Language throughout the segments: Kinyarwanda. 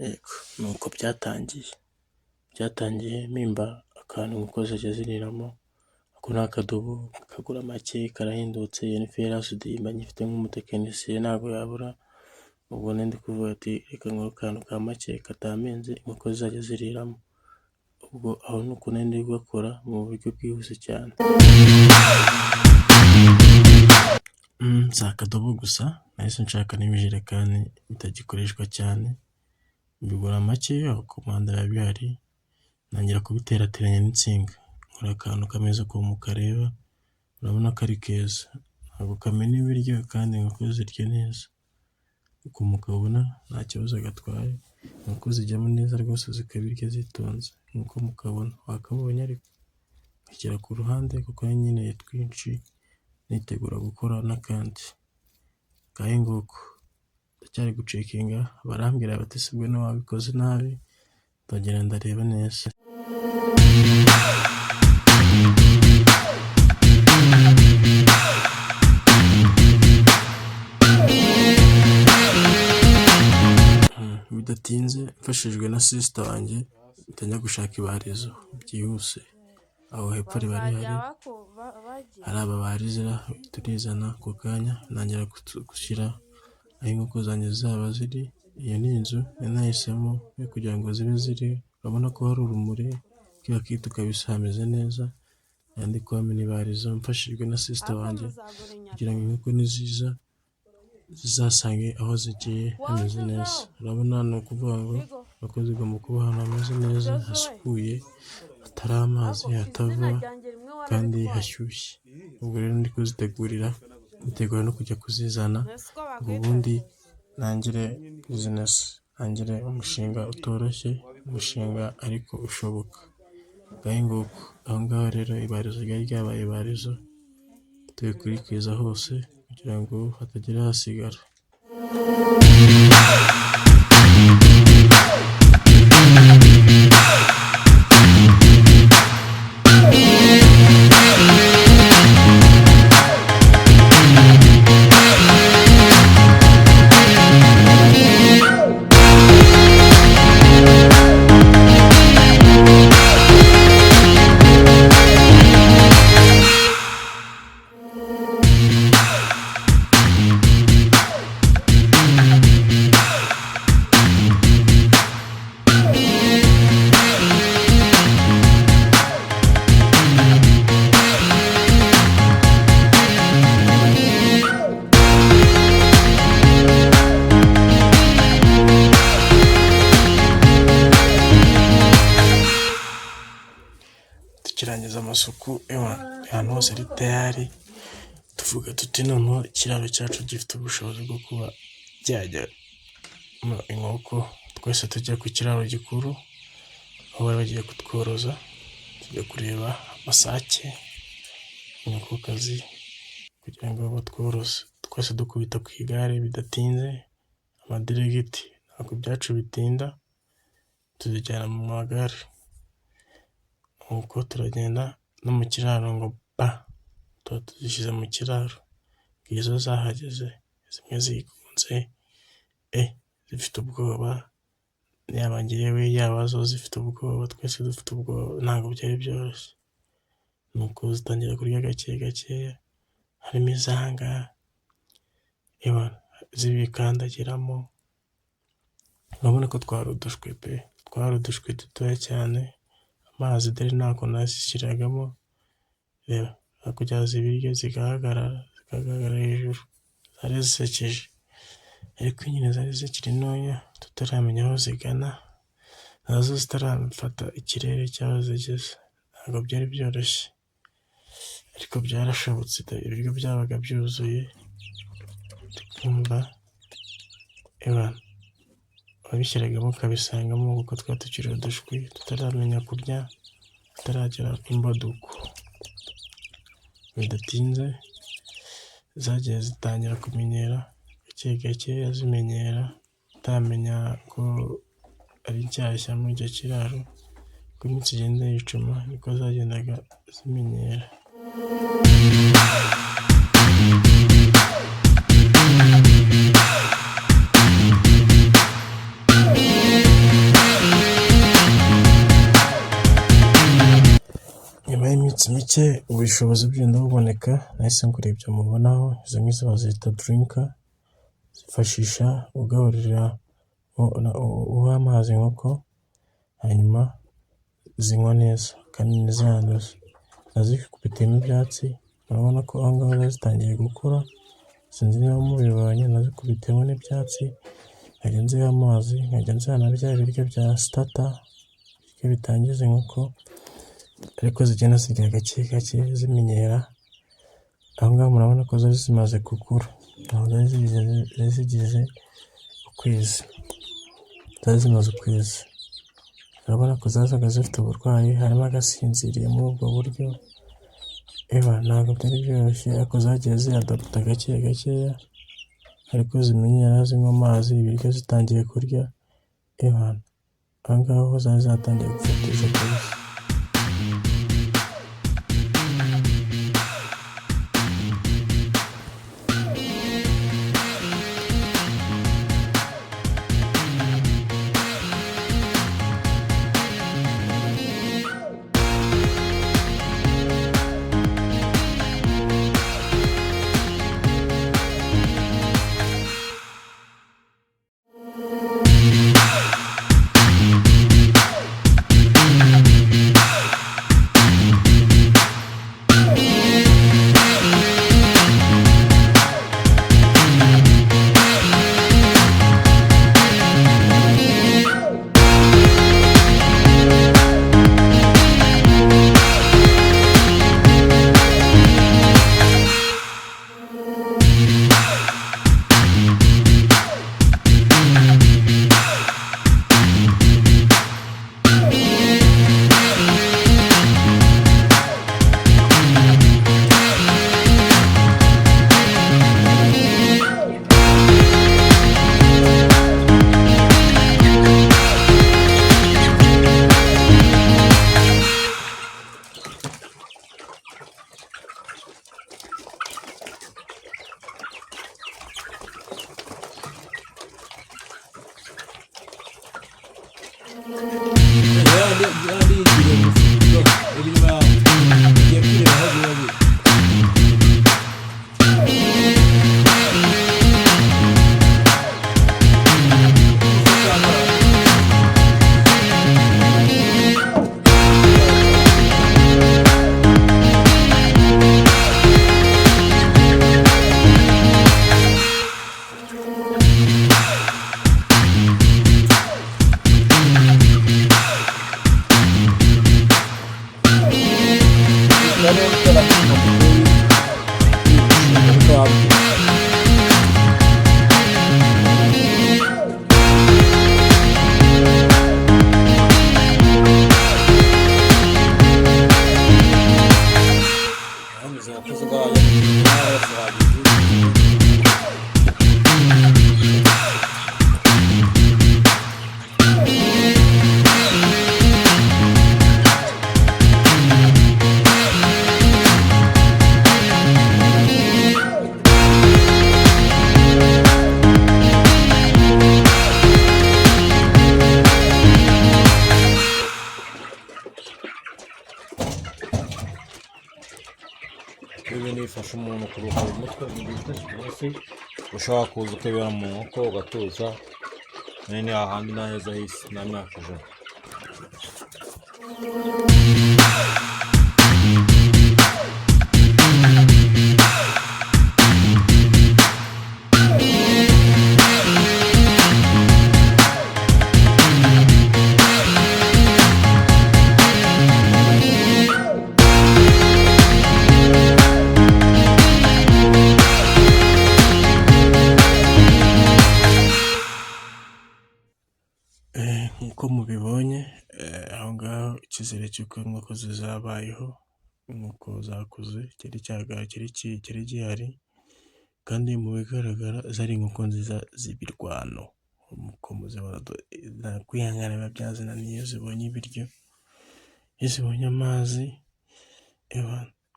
Yego, nuko byatangiye mpimba akantu inkoko zajya ziriramo, ako ni akadobo kagura make karahendutse, iyo ni ferasidi mba nyifite nk'umutekinisiye ntabwo yabura, ubwo ndi kuvuga ati reka nkore akantu ka make katamenze inkoko zizajya ziriramo, ubwo aho ni uko ndi gukora mu buryo bwihuse cyane. Si akadobo gusa, nahise nshaka n'ibijerekani bitagikoreshwa cyane, mbigura make komanda biba bihari, ntangira kubiterateranya n'insinga, nkora akantu kameze uko mukareba, urabona ko ari keza, ntabwo kamena ibiryo kandi inkoko zirya neza, uko mukabona nta kibazo gatwaye, inkoko zijyamo neza rwose zikabirya zitonze, nk'uko mukabona wakabonye, ariko ngashyira ku ruhande kuko nkeneye twinshi, nitegura gukora n'akandi. Ngahe nguko ndacyari gucekinga, barambwira bati sibwo wabikoze nabi, ndongera ndareba neza. Bidatinze mfashijwe na sister wanjye njya gushaka ibarizo byihuse, aho hepfo riba rihari, hari ababarizira turizana ako kanya, ntangira gushyira aho inkoko zanjye zaba ziri. Iyo ni inzu nahisemo kugira ngo zibe ziri, urabona ko hari urumuri, kiba kitu kabisa hameze neza, ndi kuhamena ibarizo mfashijwe na sister wanjye, kugira ngo inkoko niziza zizasange aho zigiye hameze neza. Urabona ni ukuvuga ngo inkoko zigomba kuba ahantu hameze neza, hasukuye, hatari amazi, hatava kandi hashyushye. Ubwo rero ndi kuzitegura no kujya kuzizana, ngo ubundi ntangire bizinesi, ntangire umushinga utoroshye, umushinga ariko ushoboka. Ngahe nguko, aho ngaho rero ibarizo ryari ryabaye ibarizo, turi kurikwiza hose kugira ngo hatagira hasigara. Tukirangiza amasuku, ahantu hose ari tayari, tuvuga tuti noneho ikiraro cyacu gifite ubushobozi bwo kuba byajyamo inkoko, twese tujya ku kiraro gikuru, aho bari bagiye kutworoza, tujya kureba amasake, inkokokazi, kugira ngo batworoze, twese dukubita ku igare bidatinze, amadiregiti ntabwo ibyacu bitinda, tuzijyana mu magare, nuko turagenda no mu kiraro ngo tuba tuzishyize mu kiraro, izo zahageze zimwe zigunze, zifite ubwoba, yaba njyewe yaba zo zifite ubwoba, twese dufite ubwoba, ntabwo byari byoroshye, nuko zitangira kurya gake gakeya, harimo izanga zibikandagiramo, urabona ko twari udushwi dutoya cyane, amazi dore ntako nazishyiragamo, reba hakurya zibiryo zigahagarara hejuru, zari zisekeje, ariko nyine zari zikiri ntoya, tutaramenya aho zigana, nazo zitarafata ikirere cy'aho zigeze, ntabwo byari byoroshye, ariko byarashobotse, ibiryo byabaga byuzuye, tukumva wabishyiragamo ukabisangamo, kuko twari tukiri udushwi tutaramenya kurya, tutaragera imbaduko. Bidatinze zagiye zitangira kumenyera, gake gakeya zimenyera, utamenya ko ari nshyashya muri icyo kiraro, uko iminsi igenda yicuma niko zagendaga zimenyera. iminsi mike ubushobozi bugenda buboneka, nahise ngura ibyo mubonaho, izo ngizo bazita dirinka, zifashisha ugaburira uha amazi inkoko, hanyuma zinywa neza kandi ntizanduze. Nazikubitiyemo ibyatsi, urabona ko aho ngaho zari zitangiye gukura, sinzi niba mubibonye, nazikubitiyemo n'ibyatsi, nkajya nziha amazi, nkajya nziha na bya biryo bya sitata, ibiryo bitangiza inkoko, ariko zigenda zirya gake gake zimenyera. Aho ngaho murabona ko zari zimaze gukura, aho zari zigize ukwezi, zari zimaze ukwezi. Urabona ko zazaga zifite uburwayi, harimo agasinziriye muri ubwo buryo, ntabwo byari byoroshye, ariko zagiye ziyadaputa gake gakeya, ariko zimenyera zinywa amazi, ibiryo zitangiye kurya, aho ngaho zari zatangiye gufatisha kabisa. Ibi bifasha umuntu kuruhura umutwe mu gihe cyangwa se ushaka kuza ukibera mu nkoko ugatuza, ni hahandi nta heza h'isi nta myaka ijana. Nk'uko mubibonye aho ngaho icyizere cy'uko inkoko zizabayeho, inkoko zakuze, cyari gihari, kandi mu bigaragara zari inkoko nziza z'ibirwano, nk'uko muzibona kwihangana biba byazinaniye iyo zibonye ibiryo, iyo zibonye amazi,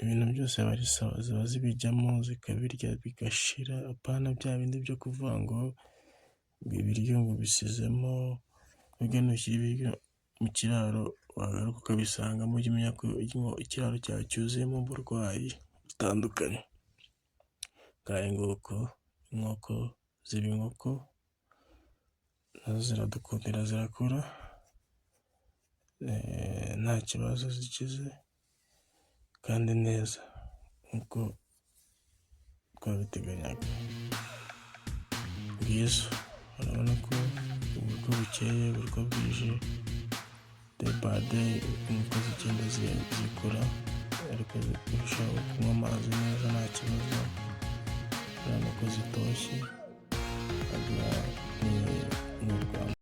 ibintu byose aba ari sawa, ziba zibijyamo zikabirya bigashira, apana bya bindi byo kuvuga ngo ibiryo ngo bisizemo, burya nushyira ibiryo mu kiraro wagaruka ukabisangamo ujya umenya ko ikiraro cyawe cyuzuyemo uburwayi butandukanye. Ngahe nguko inkoko ziba inkoko nazo ziradukundira zirakura nta kibazo zikize kandi neza nk'uko twabiteganyaga. Bwiza urabona ko uko bukeye uko bwije day by day inkoko zigenda zikura ariko zirushaho kunywa amazi neza nta kibazo urabona ko zitoshye.